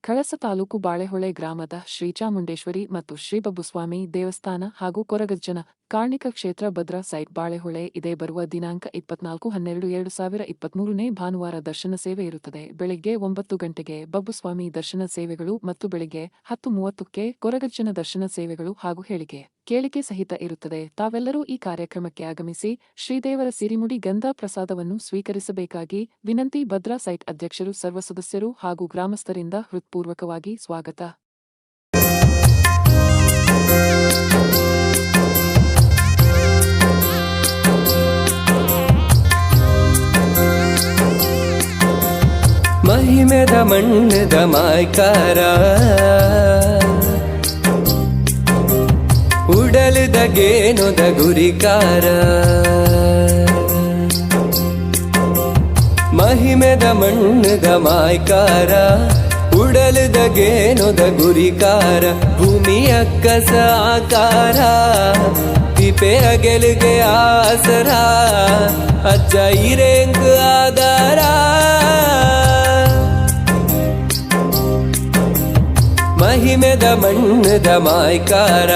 ಕಳಸ ತಾಲೂಕು ಬಾಳೆಹೊಳೆ ಗ್ರಾಮದ ಶ್ರೀ ಚಾಮುಂಡೇಶ್ವರಿ ಮತ್ತು ಶ್ರೀ ಬಬ್ಬುಸ್ವಾಮಿ ದೇವಸ್ಥಾನ ಹಾಗೂ ಕೊರಗಜ್ಜನ ಕಾರ್ಣಿಕ ಕ್ಷೇತ್ರ ಭದ್ರಾ ಸೈಟ್ ಬಾಳೆಹೊಳೆ ಇದೇ ಬರುವ ದಿನಾಂಕ 24/12/2023 ಭಾನುವಾರ ದರ್ಶನ ಸೇವೆ ಇರುತ್ತದೆ. ಬೆಳಿಗ್ಗೆ 9 ಗಂಟೆಗೆ ಬಬ್ಬುಸ್ವಾಮಿ ದರ್ಶನ ಸೇವೆಗಳು ಮತ್ತು ಬೆಳಿಗ್ಗೆ 10:30ಕ್ಕೆ ಕೊರಗಜ್ಜನ ದರ್ಶನ ಸೇವೆಗಳು ಹಾಗೂ ಕೇಳಿಕೆ ಸಹಿತ ಇರುತ್ತದೆ. ತಾವೆಲ್ಲರೂ ಈ ಕಾರ್ಯಕ್ರಮಕ್ಕೆ ಆಗಮಿಸಿ ಶ್ರೀದೇವರ ಸಿರಿಮುಡಿ ಗಂಧ ಪ್ರಸಾದವನ್ನು ಸ್ವೀಕರಿಸಬೇಕಾಗಿ ವಿನಂತಿ. ಭದ್ರಾ ಸೈಟ್ ಅಧ್ಯಕ್ಷರು, ಸರ್ವ ಸದಸ್ಯರು ಹಾಗೂ ಗ್ರಾಮಸ್ಥರಿಂದ ಹೃತ್ಪೂರ್ವಕವಾಗಿ ಸ್ವಾಗತ. ಮಹಿಮೆದ ಮಣ್ಣದ ಮಾಯ್ಕಾರ ಉಡಲದ ಗೇನೊದ ಗುರಿಕಾರ ಮಹಿಮೆದ ಮಣ್ಣದ ಮಾಯ್ಕಾರ ಉಡಲದ ಗೇನೊದ ಗುರಿಕಾರ ಭೂಮಿಯ ಕಸ ಆಕಾರ ತಿಪೆಯ ಗೆಲುಗೆ ಆಸರ ಅಜ್ಜ ಇರೇಂಗ ಆಧಾರ ಮಹಿಮೆದ ಮಣ್ಣದ ಮಾಯ್ಕಾರ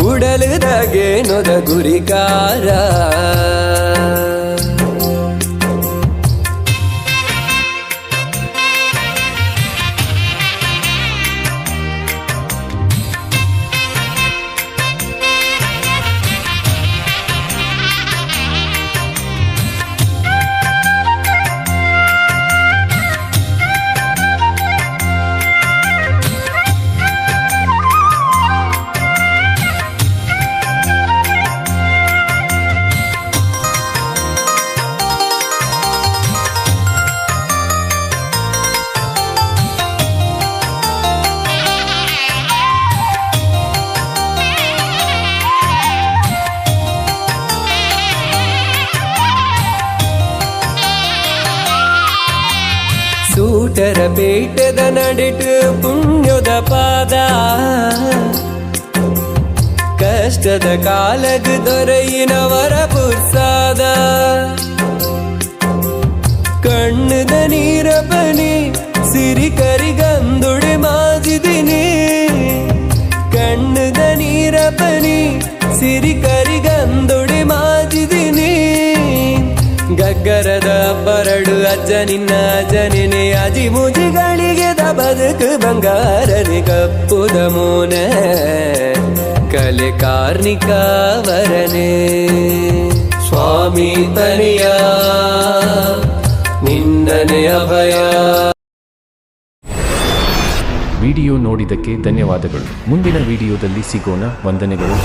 ಉಡಲದ ಗೇನೊದ ಗುರಿಕಾರ ಸೂಟರ ಪೇಟದ ನಡಿಟು ಪುಣ್ಯದ ಪಾದ ಕಷ್ಟದ ಕಾಲಗ ದೊರೆಯಿನವರ ಪುರ್ಸಾದ ಕಣ್ಣದ ನೀರ ಬನಿ ಸಿರಿ ಕರಿಗಂದುಡಿ ಮಾಜಿದಿನಿ ಕಣ್ಣದ ನೀರ ಬನಿ ಸಿರಿ ಕರಿಗಂದುಡಿ ಮಾಜಿದಿನಿ ಗಗ್ಗರದ ಬರಡು ಅಜ್ಜ ನಿನ್ನ ಜನನೆ ಅಜಿ ಮುಜಿಗಳಿಗೆ ಬದುಕು ಬಂಗಾರನೆ ಕಪ್ಪುದ ಮೋನ ಕಲೆ ಕಾರ್ಣಿಕ ವರನೆ ಸ್ವಾಮಿ ತನಿಯ ನಿನ್ನನೆ ಅಭಯ. ವಿಡಿಯೋ ನೋಡಿದ್ದಕ್ಕೆ ಧನ್ಯವಾದಗಳು. ಮುಂದಿನ ವಿಡಿಯೋದಲ್ಲಿ ಸಿಗೋಣ. ವಂದನೆಗಳು.